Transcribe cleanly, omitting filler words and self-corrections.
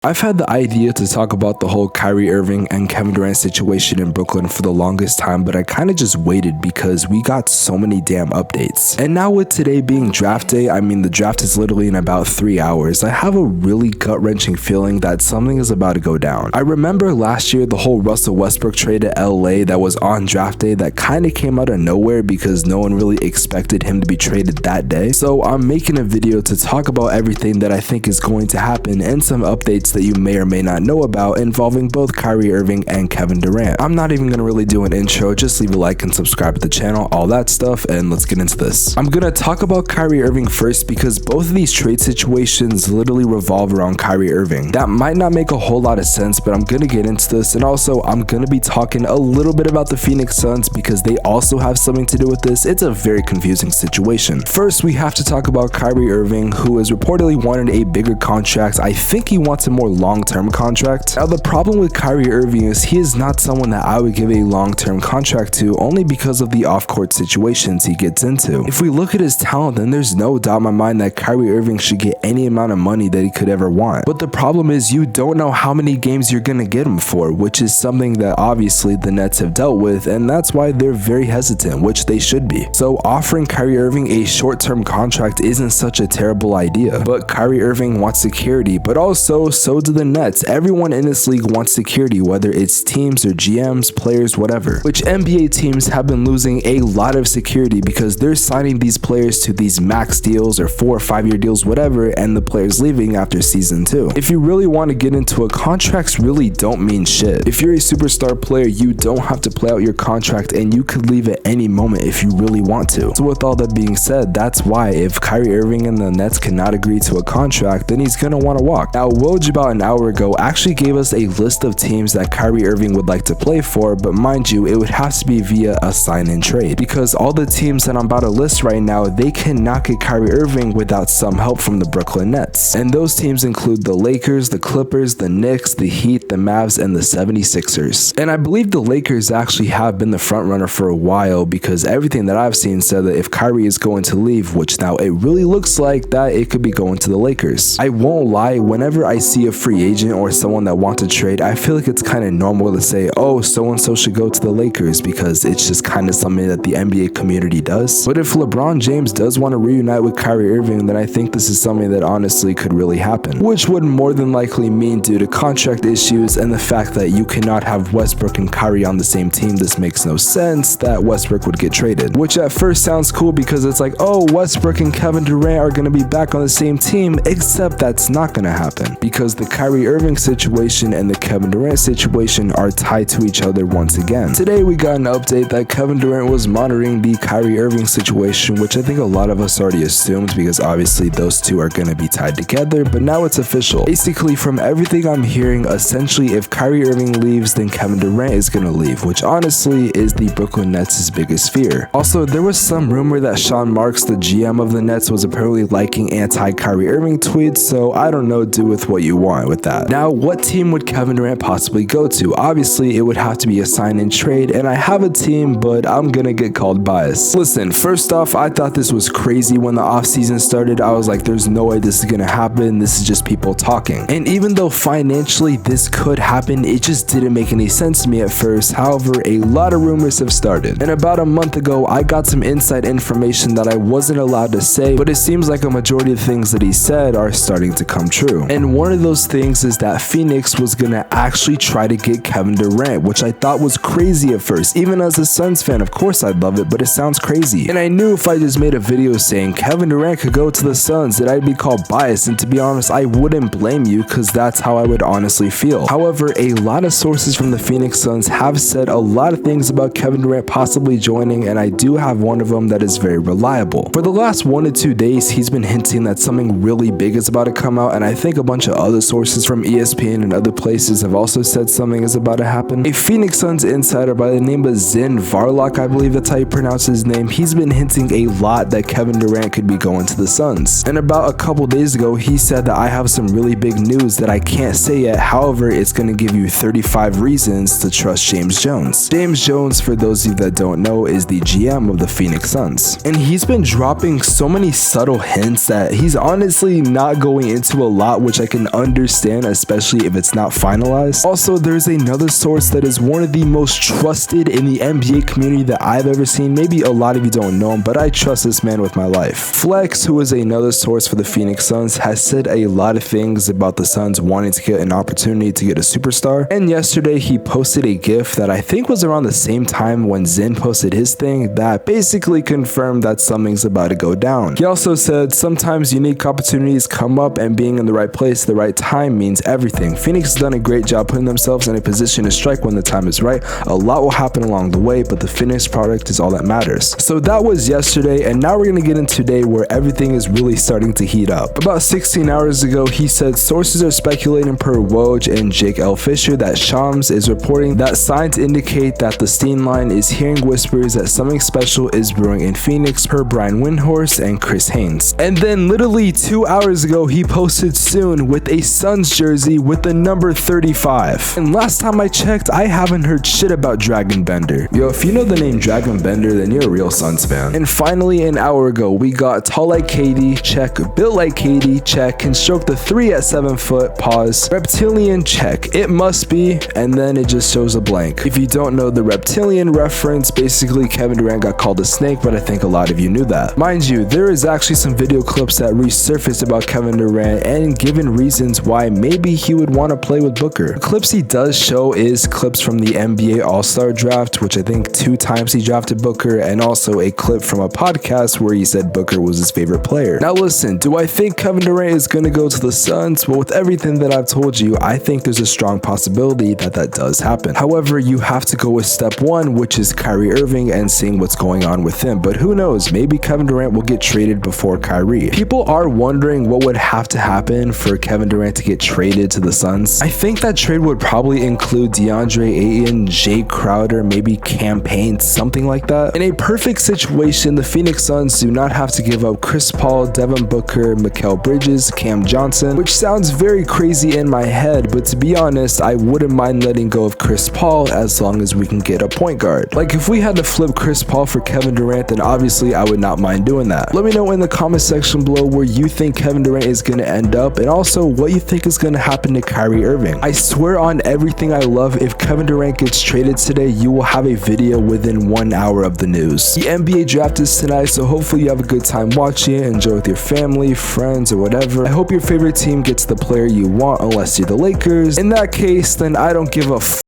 I've had the idea to talk about the whole Kyrie Irving and Kevin Durant situation in Brooklyn for the longest time, but I kind of just waited because we got so many damn updates. And now with today being draft day, I mean the draft is literally in about 3 hours, I have a really gut-wrenching feeling that something is about to go down. I remember last year the whole Russell Westbrook trade to LA that was on draft day that kind of came out of nowhere because no one really expected him to be traded that day. So I'm making a video to talk about everything that I think is going to happen and some updates that you may or may not know about involving both Kyrie Irving and Kevin Durant. I'm not even going to really do an intro, just leave a like and subscribe to the channel, all that stuff, and let's get into this. I'm going to talk about Kyrie Irving first because both of these trade situations literally revolve around Kyrie Irving. That might not make a whole lot of sense, but I'm going to get into this, and also I'm going to be talking a little bit about the Phoenix Suns because they also have something to do with this. It's a very confusing situation. First, we have to talk about Kyrie Irving, who has reportedly wanted a bigger contract. I think he wants a more long-term contract. Now, the problem with Kyrie Irving is he is not someone that I would give a long-term contract to only because of the off-court situations he gets into. If we look at his talent, then there's no doubt in my mind that Kyrie Irving should get any amount of money that he could ever want. But the problem is you don't know how many games you're gonna get him for, which is something that obviously the Nets have dealt with, and that's why they're very hesitant, which they should be. So offering Kyrie Irving a short-term contract isn't such a terrible idea. But Kyrie Irving wants security, but also so do the Nets. Everyone in this league wants security, whether it's teams or GMs, players, whatever. Which NBA teams have been losing a lot of security because they're signing these players to these max deals or 4 or 5 year deals, whatever, and the players leaving after season 2. If you really want to get into it, contracts really don't mean shit. If you're a superstar player, you don't have to play out your contract and you could leave at any moment if you really want to. So with all that being said, that's why if Kyrie Irving and the Nets cannot agree to a contract, then he's gonna want to walk. Now, Woj about an hour ago actually gave us a list of teams that Kyrie Irving would like to play for, but mind you, it would have to be via a sign-in trade because all the teams that I'm about to list right now, they cannot get Kyrie Irving without some help from the Brooklyn Nets. And those teams include the Lakers, the Clippers, the Knicks, the Heat, the Mavs, and the 76ers. And I believe the Lakers actually have been the front runner for a while because everything that I've seen said that if Kyrie is going to leave, which now it really looks like that it could be going to the Lakers. I won't lie, whenever I see a free agent or someone that wants to trade, I feel like it's kind of normal to say, oh, so-and-so should go to the Lakers because it's just kind of something that the NBA community does. But if LeBron James does want to reunite with Kyrie Irving, then I think this is something that honestly could really happen, which would more than likely mean due to contract issues and the fact that you cannot have Westbrook and Kyrie on the same team, this makes no sense, that Westbrook would get traded. Which at first sounds cool because it's like, oh, Westbrook and Kevin Durant are going to be back on the same team, except that's not going to happen because the Kyrie Irving situation and the Kevin Durant situation are tied to each other once again. Today we got an update that Kevin Durant was monitoring the Kyrie Irving situation, which I think a lot of us already assumed because obviously those two are going to be tied together, but now it's official. Basically, from everything I'm hearing, essentially if Kyrie Irving leaves, then Kevin Durant is going to leave, which honestly is the Brooklyn Nets' biggest fear. Also, there was some rumor that Sean Marks, the GM of the Nets, was apparently liking anti-Kyrie Irving tweets, so I don't know, do with what you want with that. Now, what team would Kevin Durant possibly go to? Obviously, it would have to be a sign-in trade, and I have a team, but I'm gonna get called biased. Listen, first off, I thought this was crazy when the offseason started. I was like, there's no way this is gonna happen. This is just people talking. And even though financially this could happen, it just didn't make any sense to me at first. However, a lot of rumors have started. And about a month ago, I got some inside information that I wasn't allowed to say, but it seems like a majority of things that he said are starting to come true. And one of those things is that Phoenix was gonna actually try to get Kevin Durant, which I thought was crazy at first. Even as a Suns fan, of course I'd love it, but it sounds crazy. And I knew if I just made a video saying Kevin Durant could go to the Suns that I'd be called biased, and to be honest, I wouldn't blame you because that's how I would honestly feel. However, a lot of sources from the Phoenix Suns have said a lot of things about Kevin Durant possibly joining, and I do have one of them that is very reliable. For the last 1 to 2 days, he's been hinting that something really big is about to come out, and I think a bunch of other sources from ESPN and other places have also said something is about to happen. A Phoenix Suns insider by the name of Zin Varlock, I believe that's how you pronounce his name, he's been hinting a lot that Kevin Durant could be going to the Suns. And about a couple days ago, he said that I have some really big news that I can't say yet, however, it's going to give you 35 reasons to trust James Jones. James Jones, for those of you that don't know, is the GM of the Phoenix Suns. And he's been dropping so many subtle hints that he's honestly not going into a lot, which I can understand understand, especially if it's not finalized. Also, there's another source that is one of the most trusted in the NBA community that I've ever seen. Maybe a lot of you don't know him, but I trust this man with my life. Flex, who is another source for the Phoenix Suns, has said a lot of things about the Suns wanting to get an opportunity to get a superstar. And yesterday he posted a GIF that I think was around the same time when Zin posted his thing that basically confirmed that something's about to go down. He also said, sometimes unique opportunities come up and being in the right place at the right time means everything. Phoenix has done a great job putting themselves in a position to strike when the time is right. A lot will happen along the way, but the finished product is all that matters. So that was yesterday, and now we're gonna get into today where everything is really starting to heat up. About 16 hours ago, he said sources are speculating per Woj and Jake L. Fisher that Shams is reporting that signs indicate that the Steen line is hearing whispers that something special is brewing in Phoenix per Brian Windhorst and Chris Haynes. And then literally 2 hours ago, he posted soon with a Suns jersey with the number 35. And last time I checked, I haven't heard shit about Dragon Bender. Yo, if you know the name Dragon Bender, then you're a real Suns fan. And finally, an hour ago, we got tall like KD, check, built like KD, check, can stroke the 3 at 7 foot, pause, reptilian, check, it must be, and then it just shows a blank. If you don't know the reptilian reference, basically Kevin Durant got called a snake, but I think a lot of you knew that. Mind you, there is actually some video clips that resurfaced about Kevin Durant and given reasons why maybe he would want to play with Booker. The clips he does show is clips from the NBA All-Star Draft, which I think 2 times he drafted Booker, and also a clip from a podcast where he said Booker was his favorite player. Now listen, do I think Kevin Durant is going to go to the Suns? Well, with everything that I've told you, I think there's a strong possibility that that does happen. However, you have to go with step 1, which is Kyrie Irving and seeing what's going on with him. But who knows, maybe Kevin Durant will get traded before Kyrie. People are wondering what would have to happen for Kevin Durant to get traded to the Suns. I think that trade would probably include DeAndre Ayton, Jay Crowder, maybe Cam Payne, something like that. In a perfect situation, the Phoenix Suns do not have to give up Chris Paul, Devin Booker, Mikal Bridges, Cam Johnson, which sounds very crazy in my head, but to be honest, I wouldn't mind letting go of Chris Paul as long as we can get a point guard. Like if we had to flip Chris Paul for Kevin Durant, then obviously I would not mind doing that. Let me know in the comment section below where you think Kevin Durant is going to end up, and also what you think is going to happen to Kyrie Irving. I swear on everything I love, if Kevin Durant gets traded today, you will have a video within 1 hour of the news. The NBA draft is tonight, so hopefully you have a good time watching it, enjoy with your family, friends, or whatever. I hope your favorite team gets the player you want, unless you're the Lakers. In that case, then I don't give a